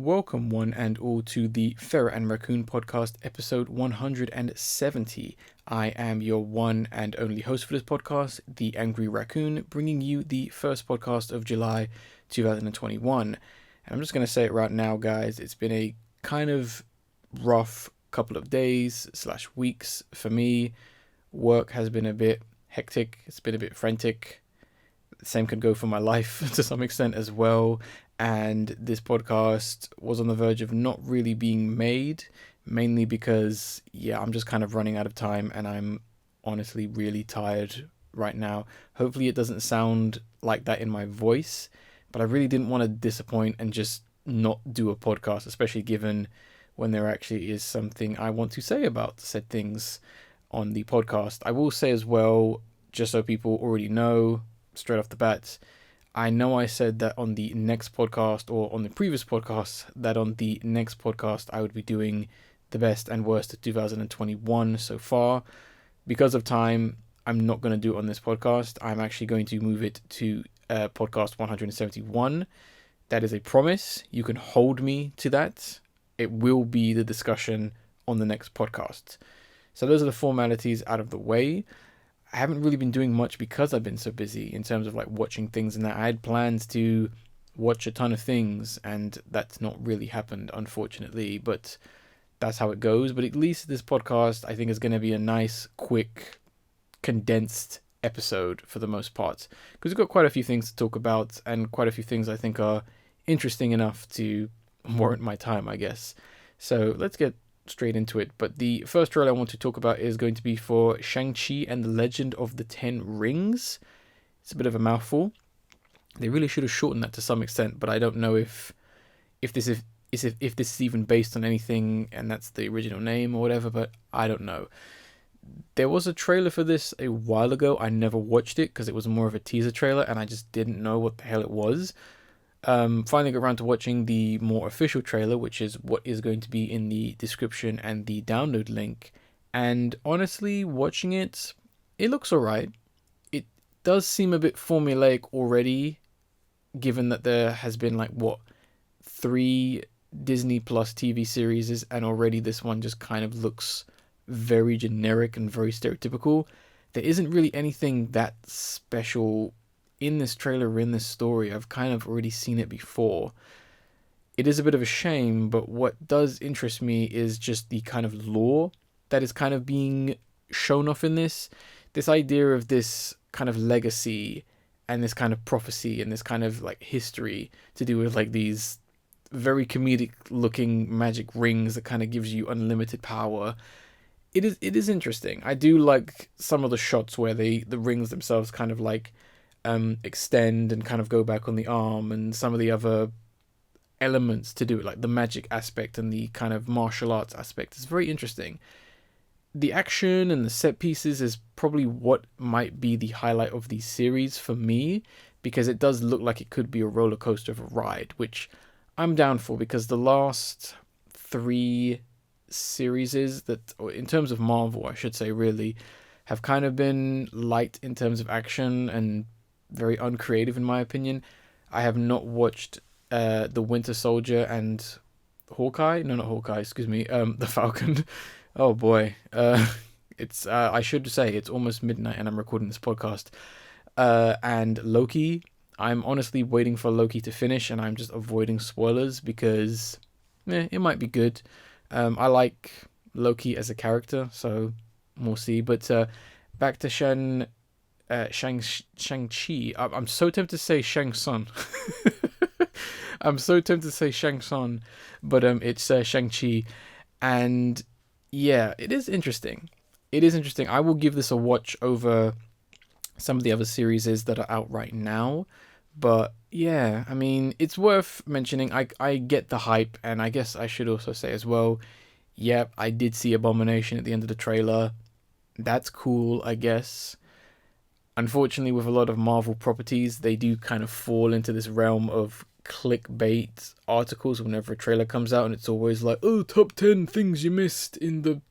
Welcome, one and all, to the Ferret and Raccoon podcast, episode 170. I am your one and only host for this podcast, the Angry Raccoon, bringing you the first podcast of July 2021. And I'm just going to say it right now, guys. It's been a kind of rough couple of days / weeks for me. Work has been a bit hectic. It's been a bit frantic. The same could go for my life to some extent as well. And this podcast was on the verge of not really being made, mainly because, I'm just kind of running out of time and I'm honestly really tired right now. Hopefully it doesn't sound like that in my voice, but I really didn't want to disappoint and just not do a podcast, especially given when there actually is something I want to say about said things on the podcast. I will say as well, just so people already know, straight off the bat, I know I said that on the next podcast, or on the previous podcast, that on the next podcast I would be doing the best and worst of 2021 so far. Because of time, I'm not going to do it on this podcast. I'm actually going to move it to podcast 171. That is a promise. You can hold me to that. It will be the discussion on the next podcast. So those are the formalities out of the way. I haven't really been doing much because I've been so busy in terms of like watching things and that. I had plans to watch a ton of things and that's not really happened, unfortunately, but that's how it goes. But at least this podcast, I think, is going to be a nice, quick, condensed episode for the most part, because we've got quite a few things to talk about and quite a few things I think are interesting enough to warrant my time, I guess. So let's get straight into it. But the first trailer I want to talk about is going to be for Shang-Chi and the Legend of the Ten Rings. It's a bit of a mouthful. They really should have shortened that to some extent, but I don't know if this is even based on anything and that's the original name or whatever, but I don't know. There was a trailer for this a while ago. I never watched it because it was more of a teaser trailer and I just didn't know what the hell it was. Finally got around to watching the more official trailer, which is what is going to be in the description and the download link. And honestly, watching it, it looks alright. It does seem a bit formulaic already, given that there has been 3 Disney Plus TV series, and already this one just kind of looks very generic and very stereotypical. There isn't really anything that special in this trailer or in this story. I've kind of already seen it before. It is a bit of a shame, but what does interest me is just the kind of lore that is kind of being shown off in this idea of this kind of legacy and this kind of prophecy and this kind of history to do with these very comedic looking magic rings that kind of gives you unlimited power. It is interesting. I do like some of the shots where the rings themselves kind of extend and kind of go back on the arm, and some of the other elements to do it, like the magic aspect and the kind of martial arts aspect. It's very interesting. The action and the set pieces is probably what might be the highlight of the series for me, because it does look like it could be a roller coaster of a ride, which I'm down for, because the last 3 series or in terms of Marvel, I should say, really have kind of been light in terms of action and very uncreative in my opinion. I have not watched the Winter Soldier and Hawkeye. No, not Hawkeye. Excuse me. The Falcon. Oh boy. It's I should say it's almost midnight and I'm recording this podcast. And Loki. I'm honestly waiting for Loki to finish, and I'm just avoiding spoilers because it might be good. I like Loki as a character, so we'll see. But back to Shang-Chi. I'm so tempted to say Shang-Tsung. I'm so tempted to say Shang-Tsung, but it's Shang-Chi. And yeah, it is interesting. I will give this a watch over some of the other series that are out right now. But yeah, I mean, it's worth mentioning. I get the hype, and I guess I should also say as well, I did see Abomination at the end of the trailer. That's cool, I guess. Unfortunately, with a lot of Marvel properties, they do kind of fall into this realm of clickbait articles whenever a trailer comes out, and it's always like, oh, top 10 things you missed in the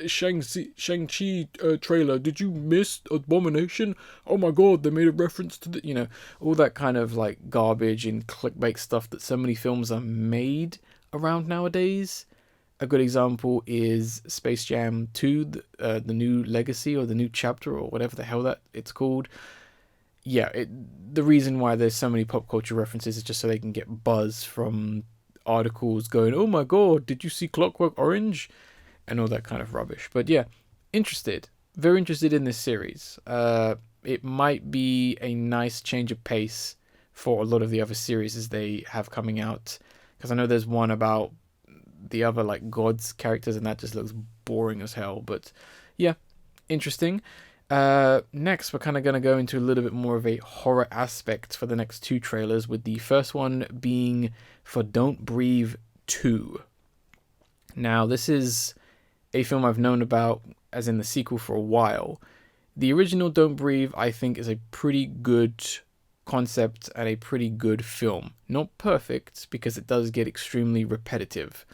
Shang-Chi trailer. Did you miss Abomination? Oh my god, they made a reference to the, all that kind of like garbage and clickbait stuff that so many films are made around nowadays. A good example is Space Jam 2, the new legacy or the new chapter or whatever the hell that it's called. Yeah, the reason why there's so many pop culture references is just so they can get buzz from articles going, oh my god, did you see Clockwork Orange? And all that kind of rubbish. But yeah, very interested in this series. It might be a nice change of pace for a lot of the other series as they have coming out. Because I know there's one about the other like gods characters, and that just looks boring as hell. But yeah, interesting. Next, we're kind of going to go into a little bit more of a horror aspect for the next two trailers, with the first one being for Don't Breathe 2. Now, this is a film I've known about, as in the sequel, for a while. The original Don't Breathe, I think, is a pretty good concept and a pretty good film. Not perfect, because it does get extremely repetitive.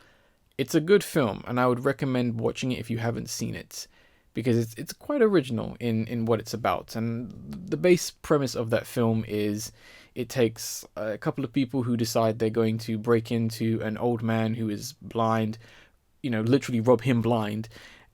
It's a good film, and I would recommend watching it if you haven't seen it, because it's quite original in what it's about. And the base premise of that film is it takes a couple of people who decide they're going to break into an old man who is blind, literally rob him blind,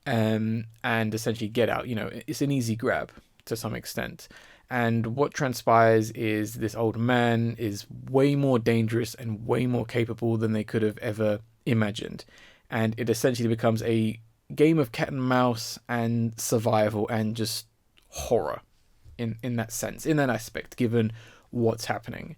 and essentially get out. It's an easy grab to some extent. And what transpires is this old man is way more dangerous and way more capable than they could have ever imagined. And it essentially becomes a game of cat and mouse and survival and just horror in that sense, in that aspect, given what's happening.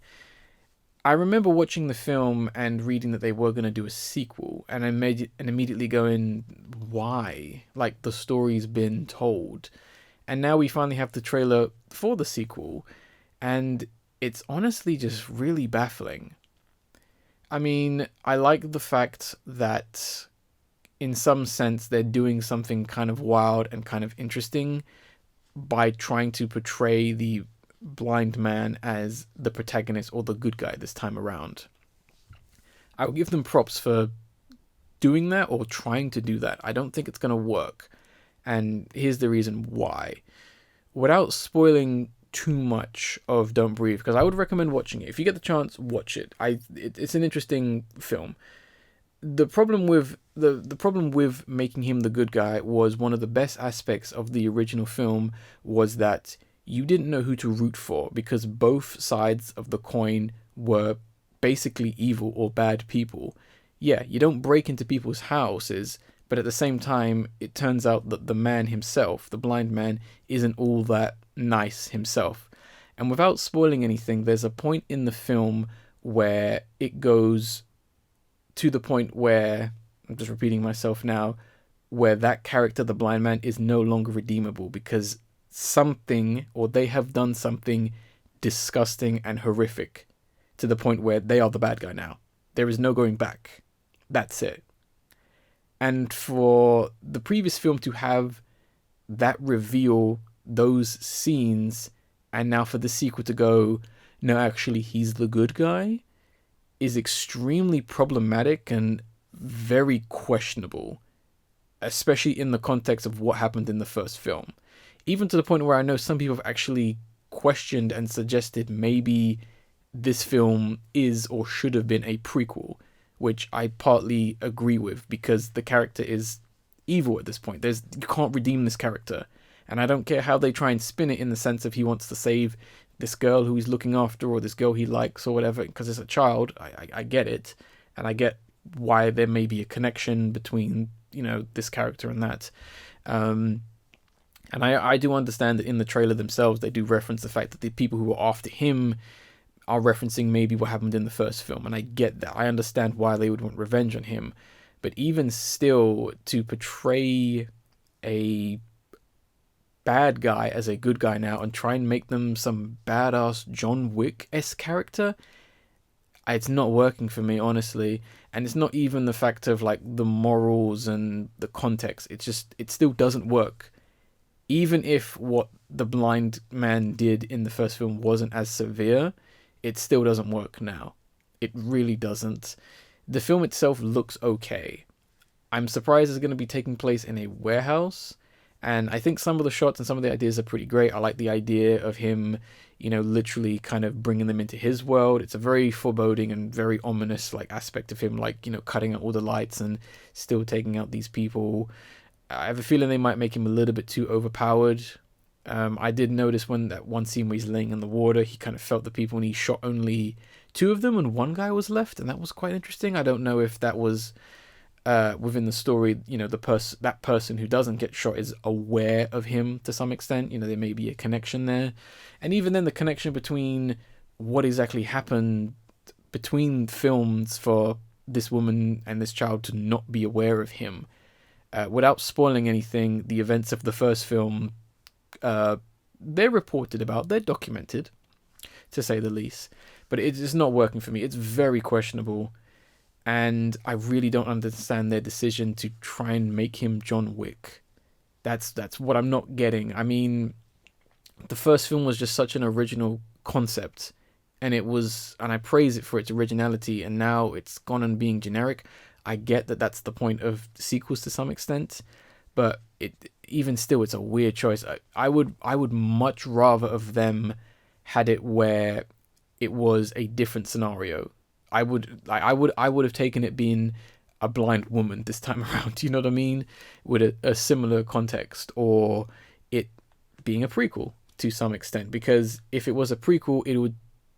I remember watching the film and reading that they were going to do a sequel, and immediately going, why? Like, the story's been told. And now we finally have the trailer for the sequel, and it's honestly just really baffling. I mean, I like the fact that in some sense they're doing something kind of wild and kind of interesting by trying to portray the blind man as the protagonist or the good guy this time around. I will give them props for doing that, or trying to do that. I don't think it's going to work, and here's the reason why. Without spoiling too much of Don't Breathe, because I would recommend watching it. If you get the chance, watch it. It's an interesting film. The problem with making him the good guy was one of the best aspects of the original film was that you didn't know who to root for, because both sides of the coin were basically evil or bad people. Yeah, you don't break into people's houses, but at the same time, it turns out that the man himself, the blind man, isn't all that nice himself. And without spoiling anything, there's a point in the film where it goes to the point where, I'm just repeating myself now, where that character, the blind man, is no longer redeemable, because something, or they have done something disgusting and horrific to the point where they are the bad guy now. There is no going back. That's it. And for the previous film to have that reveal, those scenes, and now for the sequel to go, no, actually, he's the good guy, is extremely problematic and very questionable, especially in the context of what happened in the first film. Even to the point where I know some people have actually questioned and suggested maybe this film is or should have been a prequel, which I partly agree with, because the character is evil at this point. You can't redeem this character, and I don't care how they try and spin it in the sense of he wants to save this girl who he's looking after, or this girl he likes, or whatever, because it's a child. I get it, and I get why there may be a connection between, this character and that. And I do understand that in the trailer themselves, they do reference the fact that the people who are after him are referencing maybe what happened in the first film, and I get that. I understand why they would want revenge on him, but even still, to portray a bad guy as a good guy now and try and make them some badass John Wick-esque character, it's not working for me, honestly. And it's not even the fact of like the morals and the context. It still doesn't work. Even if what the blind man did in the first film wasn't as severe, it still doesn't work now. It really doesn't. The film itself looks okay. I'm surprised it's going to be taking place in a warehouse. And I think some of the shots and some of the ideas are pretty great. I like the idea of him, literally kind of bringing them into his world. It's a very foreboding and very ominous like aspect of him, like, cutting out all the lights and still taking out these people. I have a feeling they might make him a little bit too overpowered. I did notice when that one scene where he's laying in the water, he kind of felt the people and he shot only two of them and one guy was left, and that was quite interesting. I don't know if that was within the story, that person who doesn't get shot is aware of him to some extent. There may be a connection there, and even then, the connection between what exactly happened between films for this woman and this child to not be aware of him, without spoiling anything. The events of the first film, they're reported about, they're documented, to say the least, but it is not working for me. It's very questionable. And I really don't understand their decision to try and make him John Wick. That's what I'm not getting. I mean, the first film was just such an original concept, and I praise it for its originality, and now it's gone on being generic. I get that that's the point of sequels to some extent, but even still, it's a weird choice. I would much rather of them had it where it was a different scenario. I would have taken it being a blind woman this time around, you know what I mean? With a similar context, or it being a prequel to some extent, because if it was a prequel, it would,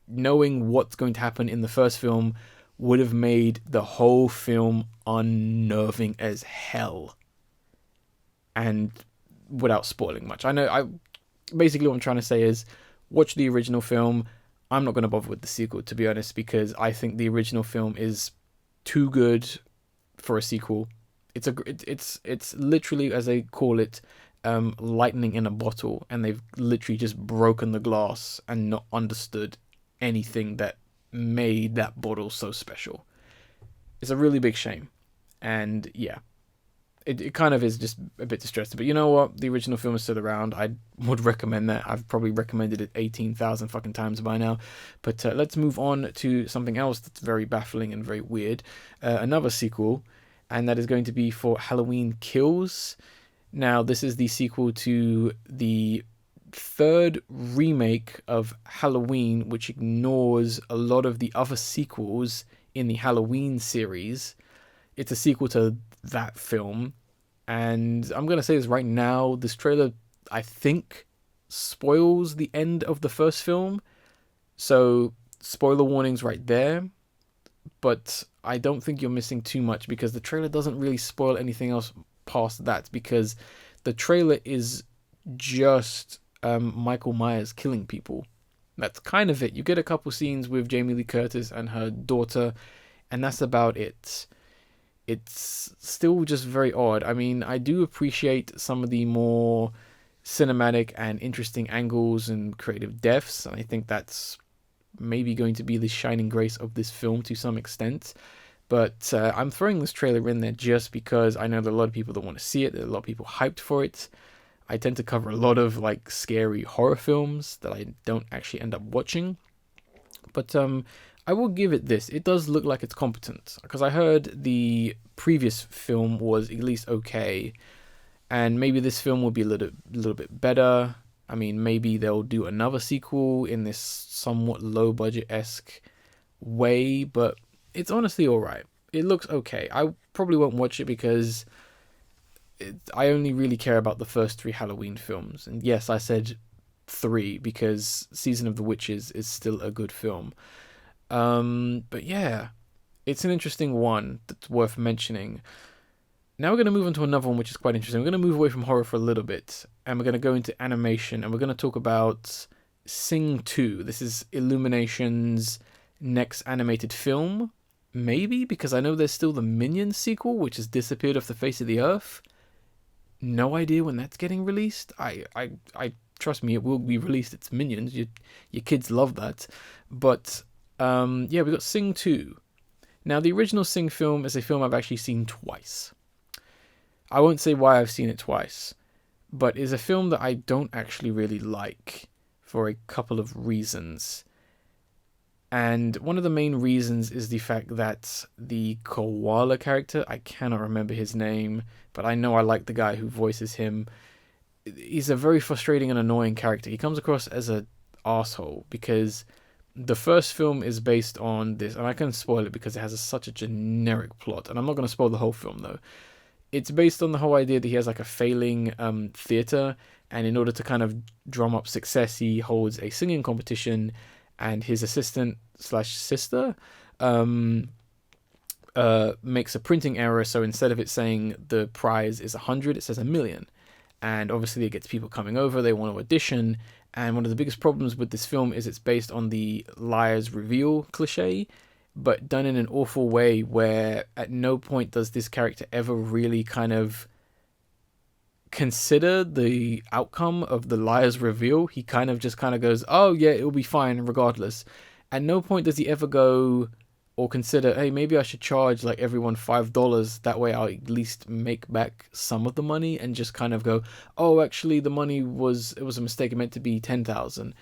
knowing what's going to happen in the first film would have made the whole film unnerving as hell. And without spoiling much, basically what I'm trying to say is watch the original film. I'm not going to bother with the sequel, to be honest, because I think the original film is too good for a sequel. It's literally, as they call it, lightning in a bottle, and they've literally just broken the glass and not understood anything that made that bottle so special. It's a really big shame, and yeah. It kind of is just a bit distressing, but you know what? The original film is still around. I would recommend that. I've probably recommended it 18,000 fucking times by now. But let's move on to something else that's very baffling and very weird. Another sequel, and that is going to be for Halloween Kills. Now, this is the sequel to the third remake of Halloween, which ignores a lot of the other sequels in the Halloween series. It's a sequel to that film, and I'm gonna say this right now, this trailer, I think, spoils the end of the first film, so spoiler warnings right there, but I don't think you're missing too much, because the trailer doesn't really spoil anything else past that, because the trailer is just Michael Myers killing people. That's kind of it. You get a couple scenes with Jamie Lee Curtis and her daughter, and that's about it. It's still just very odd. I mean, I do appreciate some of the more cinematic and interesting angles and creative deaths, and I think that's maybe going to be the shining grace of this film to some extent. But I'm throwing this trailer in there just because I know there are a lot of people that want to see it. There are a lot of people hyped for it. I tend to cover a lot of like scary horror films that I don't actually end up watching. But I will give it this. It does look like it's competent, because I heard the previous film was at least okay, and maybe this film will be a little bit better. I mean, maybe they'll do another sequel in this somewhat low budget-esque way, but it's honestly alright. It looks okay. I probably won't watch it because I only really care about the first three Halloween films. And yes, I said 3 because Season of the Witches is still a good film. But yeah, it's an interesting one that's worth mentioning. Now we're going to move on to another one which is quite interesting. We're going to move away from horror for a little bit, and we're going to go into animation, and we're going to talk about Sing 2. This is Illumination's next animated film, maybe, because I know there's still the Minions sequel, which has disappeared off the face of the earth. No idea when that's getting released. I trust me, it will be released. It's Minions. Your kids love that. But yeah, we got Sing 2. Now, the original Sing film is a film I've actually seen twice. I won't say why I've seen it twice, but it's a film that I don't actually really like for a couple of reasons. And one of the main reasons is the fact that the koala character, I cannot remember his name, but I know I like the guy who voices him. He's a very frustrating and annoying character. He comes across as a asshole because the first film is based on this, and I can spoil it because it has such a generic plot, and I'm not going to spoil the whole film though. It's based on the whole idea that he has like a failing theater, and in order to kind of drum up success, he holds a singing competition, and his assistant slash sister makes a printing error. So instead of it saying the prize is 100, it says 1,000,000, and obviously it gets people coming over. They want to audition, and one of the biggest problems with this film is it's based on the liar's reveal cliche, but done in an awful way where at no point does this character ever really kind of consider the outcome of the liar's reveal. He kind of goes, oh yeah, it'll be fine regardless. At no point does he ever go or consider, hey, maybe I should charge like everyone $5. That way I'll at least make back some of the money, and just kind of go, oh, actually the money was a mistake. It meant to be 10,000.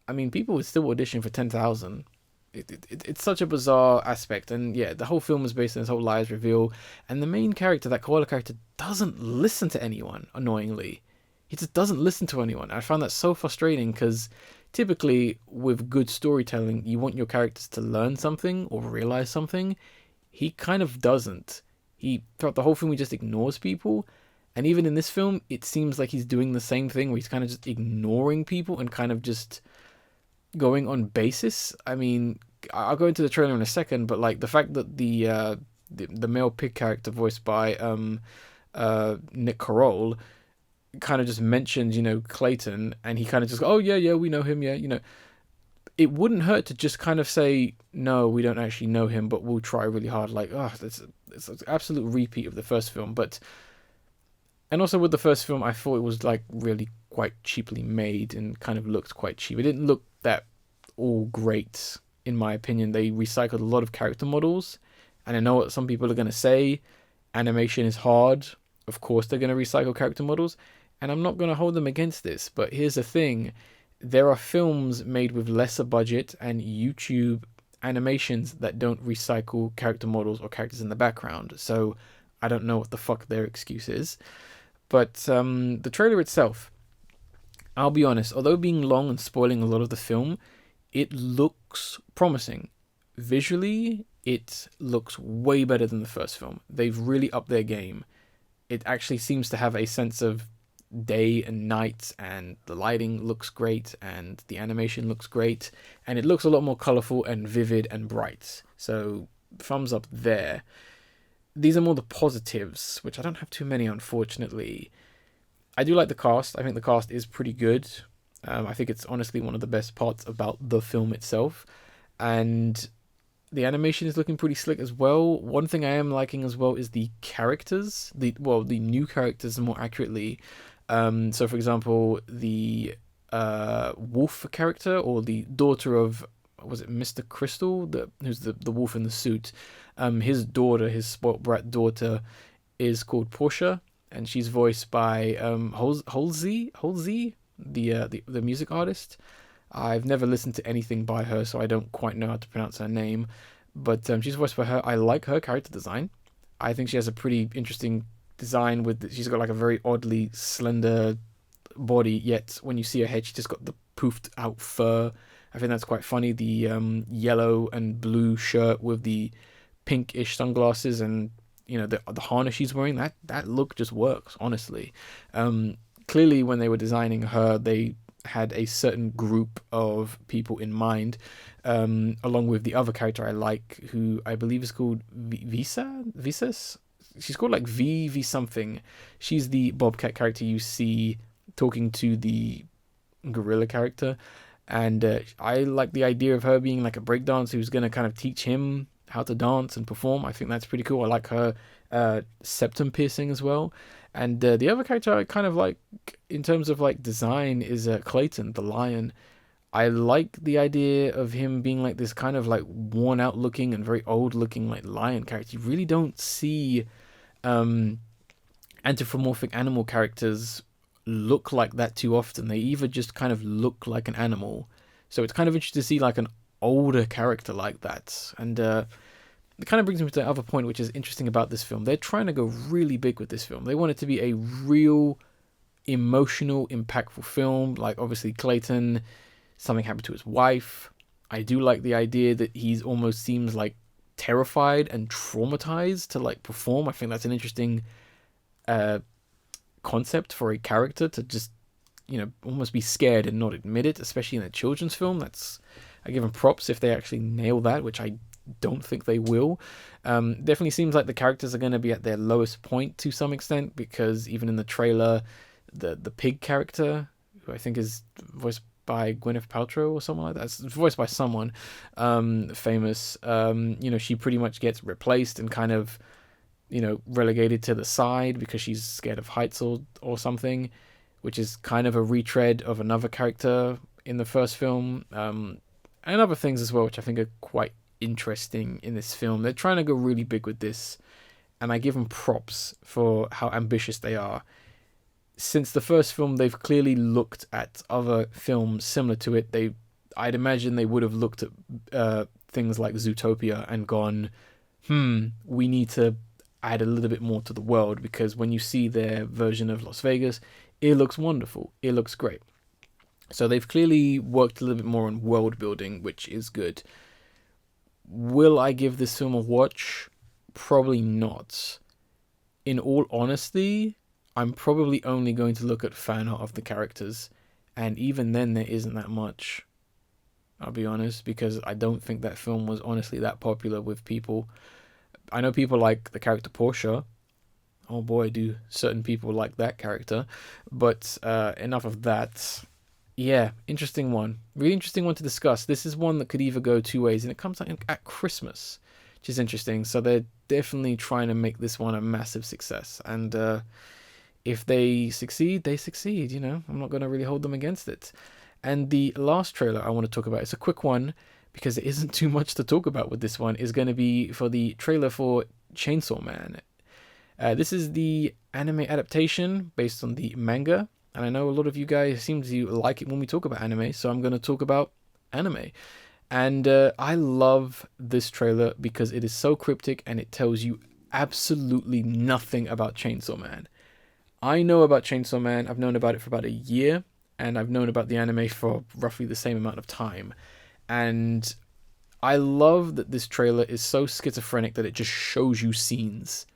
I mean, people would still audition for 10,000. It's such a bizarre aspect, and yeah, the whole film is based on this whole lies reveal, and the main character, that koala character, doesn't listen to anyone. Annoyingly, he just doesn't listen to anyone. I found that so frustrating because typically with good storytelling, you want your characters to learn something or realize something. He kind of doesn't. He, throughout the whole film, he just ignores people, and even in this film, it seems like he's doing the same thing where he's kind of just ignoring people and kind of just going on basis. I mean, I'll go into the trailer in a second, but like the fact that the male pig character voiced by Nick Carroll kind of just mentions, Clayton, and he kind of just, oh yeah, we know him, yeah. It wouldn't hurt to just kind of say, no, we don't actually know him, but we'll try really hard. Like, oh, it's an absolute repeat of the first film. And also with the first film, I thought it was like really quite cheaply made and kind of looked quite cheap. It didn't look that all great, in my opinion. They recycled a lot of character models, and I know what some people are going to say, animation is hard. Of course they're going to recycle character models, and I'm not going to hold them against this, but here's the thing. There are films made with lesser budget and YouTube animations that don't recycle character models or characters in the background, so I don't know what the fuck their excuse is. But the trailer itself, I'll be honest, although being long and spoiling a lot of the film, it looks promising. Visually, it looks way better than the first film. They've really upped their game. It actually seems to have a sense of day and night, and the lighting looks great, and the animation looks great, and it looks a lot more colorful and vivid and bright. So, thumbs up there. These are more the positives, which I don't have too many, unfortunately. I do like the cast. I think the cast is pretty good. I think it's honestly one of the best parts about the film itself. And the animation is looking pretty slick as well. One thing I am liking as well is the characters. The new characters more accurately. So, for example, the wolf character, or the daughter of, was it Mr. Crystal? Who's the wolf in the suit. His daughter, his spoilt brat daughter, is called Porsche, and she's voiced by Halsey, the music artist. I've never listened to anything by her, so I don't quite know how to pronounce her name. But she's voiced by her. I like her character design. I think she has a pretty interesting design. She's got like a very oddly slender body, yet when you see her head, she just got the poofed out fur. I think that's quite funny. The yellow and blue shirt with the pinkish sunglasses, and the harness she's wearing, that look just works, honestly. Clearly when they were designing her, they had a certain group of people in mind, along with the other character I like, who I believe is called Visas. She's called like V something. She's the Bobcat character you see talking to the gorilla character, and I like the idea of her being like a breakdancer who's going to kind of teach him how to dance and perform. I think that's pretty cool. I like her septum piercing as well. And the other character I kind of like in terms of like design is Clayton the Lion. I like the idea of him being like this kind of like worn out looking and very old looking like lion character. You really don't see anthropomorphic animal characters look like that too often. They either just kind of look like an animal. So it's kind of interesting to see like an older character like that. And it kind of brings me to the other point, which is interesting about this film. They're trying to go really big with this film. They want it to be a real emotional, impactful film. Like, obviously, Clayton, something happened to his wife. I do like the idea that he's almost seems like terrified and traumatized to like perform. I think that's an interesting concept for a character to just, almost be scared and not admit it, especially in a children's film. I give them props if they actually nail that, which I don't think they will. Definitely seems like the characters are going to be at their lowest point to some extent, because even in the trailer, the pig character, who I think is voiced by Gwyneth Paltrow or someone like that, it's voiced by someone famous, she pretty much gets replaced and kind of, relegated to the side because she's scared of heights or something, which is kind of a retread of another character in the first film, and other things as well, which I think are quite interesting in this film. They're trying to go really big with this, and I give them props for how ambitious they are. Since the first film, they've clearly looked at other films similar to it. I'd imagine they would have looked at things like Zootopia and gone, we need to add a little bit more to the world, because when you see their version of Las Vegas, it looks wonderful. It looks great. So they've clearly worked a little bit more on world building, which is good. Will I give this film a watch? Probably not. In all honesty, I'm probably only going to look at fan art of the characters, and even then there isn't that much. I'll be honest, because I don't think that film was honestly that popular with people. I know people like the character Porsche. Oh boy, do certain people like that character. But enough of that. Yeah, interesting one. Really interesting one to discuss. This is one that could either go two ways, and it comes out at Christmas, which is interesting. So they're definitely trying to make this one a massive success. And if they succeed, they succeed. I'm not going to really hold them against it. And the last trailer I want to talk about, it's a quick one because there isn't too much to talk about with this one, is going to be for the trailer for Chainsaw Man. This is the anime adaptation based on the manga, and I know a lot of you guys seem to like it when we talk about anime, so I'm going to talk about anime. And I love this trailer because it is so cryptic and it tells you absolutely nothing about Chainsaw Man. I know about Chainsaw Man, I've known about it for about a year, and I've known about the anime for roughly the same amount of time. And I love that this trailer is so schizophrenic that it just shows you scenes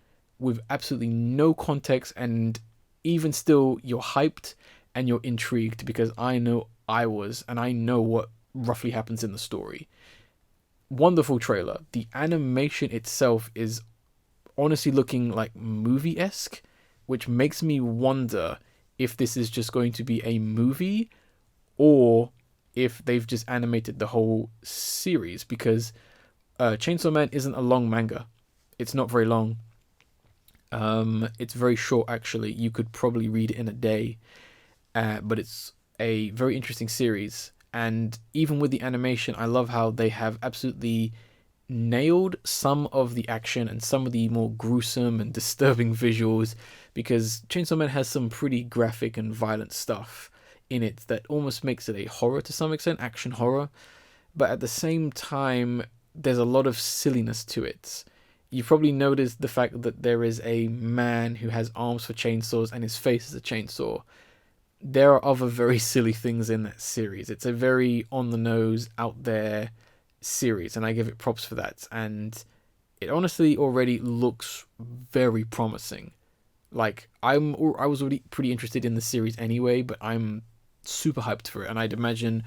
with absolutely no context, and even still you're hyped and you're intrigued, because I know I was, and I know what roughly happens in the story. Wonderful trailer. The animation itself is honestly looking like movie-esque, which makes me wonder if this is just going to be a movie or if they've just animated the whole series, because Chainsaw Man isn't a long manga. It's not very long. It's very short, actually. You could probably read it in a day, but it's a very interesting series. And even with the animation, I love how they have absolutely nailed some of the action and some of the more gruesome and disturbing visuals, because Chainsaw Man has some pretty graphic and violent stuff in it that almost makes it a horror to some extent, action horror, but at the same time there's a lot of silliness to it. You've probably noticed the fact that there is a man who has arms for chainsaws and his face is a chainsaw. There are other very silly things in that series. It's a very on the nose, out there series, and I give it props for that. And it honestly already looks very promising. Like, I was already pretty interested in the series anyway, but I'm super hyped for it, and I'd imagine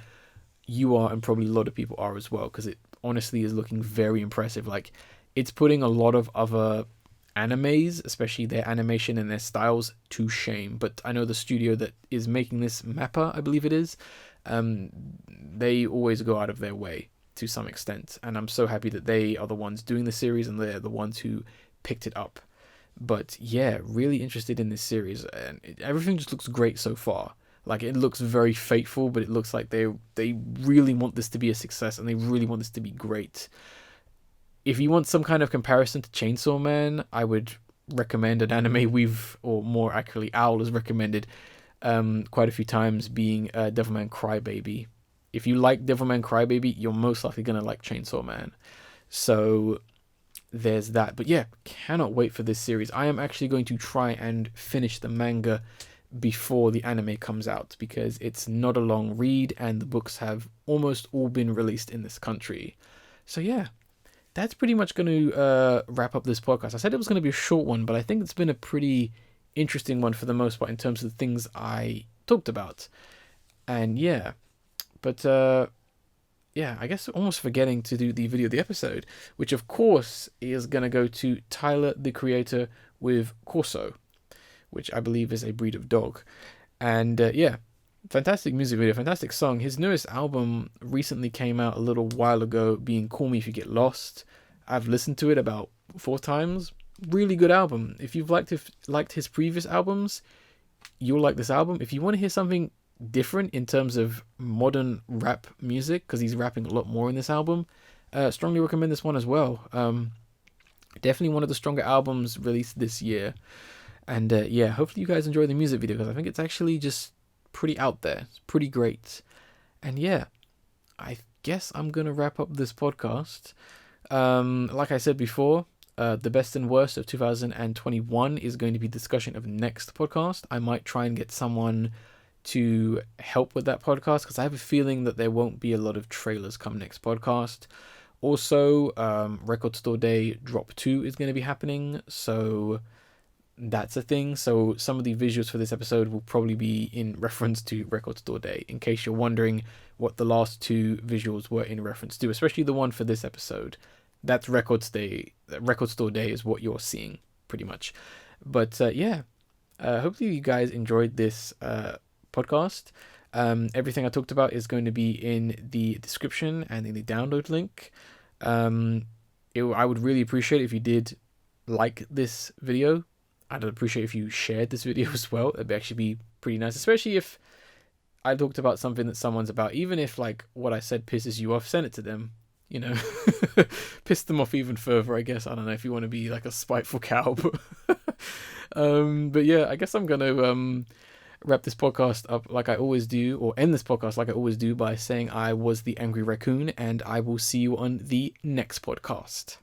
you are, and probably a lot of people are as well, because it honestly is looking very impressive. Like, it's putting a lot of other animes, especially their animation and their styles, to shame. But I know the studio that is making this, Mappa, I believe it is, they always go out of their way to some extent, and I'm so happy that they are the ones doing the series and they're the ones who picked it up. But yeah, really interested in this series, and everything just looks great so far. Like, it looks very faithful, but it looks like they really want this to be a success, and they really want this to be great. If you want some kind of comparison to Chainsaw Man, I would recommend an anime or more accurately, Owl has recommended quite a few times, being Devilman Crybaby. if you like Devilman Crybaby, you're most likely gonna like Chainsaw Man. So there's that. But yeah, cannot wait for this series. I am actually going to try and finish the manga before the anime comes out, because it's not a long read and the books have almost all been released in this country. So yeah, that's pretty much going to wrap up this podcast. I said it was going to be a short one, but I think it's been a pretty interesting one for the most part in terms of the things I talked about. And yeah, but yeah, I guess almost forgetting to do the video of the episode, which of course is going to go to Tyler, the creator, with CORSO, which I believe is a breed of dog. And yeah, fantastic music video, fantastic song. His newest album recently came out a little while ago, being Call Me If You Get Lost. I've listened to it about 4 times. Really good album. If you've liked his previous albums, you'll like this album. If you want to hear something different in terms of modern rap music, because he's rapping a lot more in this album, strongly recommend this one as well. Definitely one of the stronger albums released this year. And yeah, hopefully you guys enjoy the music video, because I think it's actually just pretty out there. It's pretty great. And yeah, I guess I'm gonna wrap up this podcast. Like I said before, the best and worst of 2021 is going to be discussion of next podcast. I might try and get someone to help with that podcast, because I have a feeling that there won't be a lot of trailers come next podcast. Also, Record Store Day Drop 2 is going to be happening, so that's a thing. So some of the visuals for this episode will probably be in reference to Record Store Day, in case you're wondering what the last 2 visuals were in reference to, especially the one for this episode. That's Record Store Day is what you're seeing, pretty much. But yeah, hopefully you guys enjoyed this podcast. Everything I talked about is going to be in the description and in the download link. I would really appreciate it if you did like this video. I'd appreciate if you shared this video as well. It'd actually be pretty nice, especially if I talked about something that someone's about. Even if like what I said pisses you off, send it to them. You know, piss them off even further, I guess. I don't know if you want to be like a spiteful cow, but yeah, I guess I'm gonna wrap this podcast up like I always do, or end this podcast like I always do, by saying I was the Angry Raccoon, and I will see you on the next podcast.